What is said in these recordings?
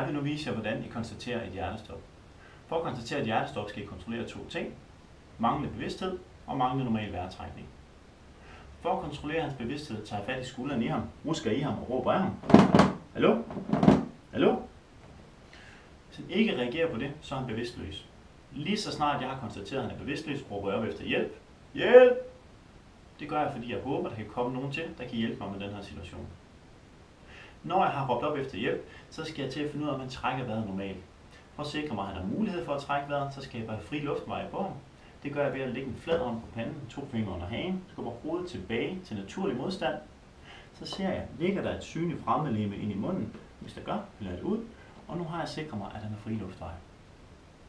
Jeg vil nu vise jer, hvordan I konstaterer et hjertestop. For at konstatere et hjertestop skal I kontrollere to ting. Manglende bevidsthed og manglende normal vejrtrækning. For at kontrollere hans bevidsthed tager jeg fat i skulderen i ham, rusker i ham og råber af ham. Hallo? Hallo? Hvis han ikke reagerer på det, så er han bevidstløs. Lige så snart jeg har konstateret, at han er bevidstløs, råber jeg op efter hjælp. Hjælp! Det gør jeg, fordi jeg håber, der kan komme nogen til, der kan hjælpe mig med den her situation. Når jeg har råbt op efter hjælp, så skal jeg til at finde ud af, om han trækker vejret normalt. For at sikre mig, at han har mulighed for at trække vejret, så skaber jeg fri luftveje på ham. Det gør jeg ved at lægge en flad hånd på panden, 2 fingre under hagen, skubber hovedet tilbage til naturlig modstand. Så ser jeg, ligger der et synligt fremmedlegeme ind i munden. Hvis der gør, vil jeg det ud. Og nu har jeg sikret mig, at han har fri luftveje.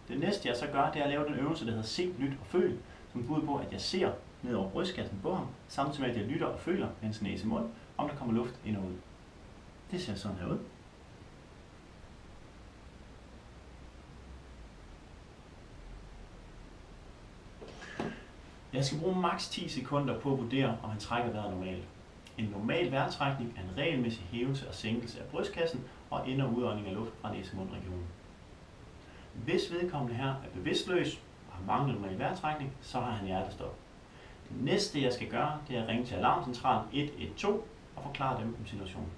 Det næste jeg så gør, det er at lave den øvelse, der hedder se, lyt og føl, som går ud på, at jeg ser ned over brystkassen på ham, samtidig med at jeg lytter og føler med hans næse mund, om der kommer luft ind og ud. Det ser sådan her ud. Jeg skal bruge maks 10 sekunder på at vurdere, om han trækker vejret normalt. En normal vejrtrækning er en regelmæssig hævelse og sænkelse af brystkassen og ind- og udånding af luft fra næse-mund-regionen. Hvis vedkommende her er bevidstløs og har manglet normal vejrtrækning, så har han hjertestop. Det næste jeg skal gøre, det er at ringe til alarmcentralen 112 og forklare dem om situationen.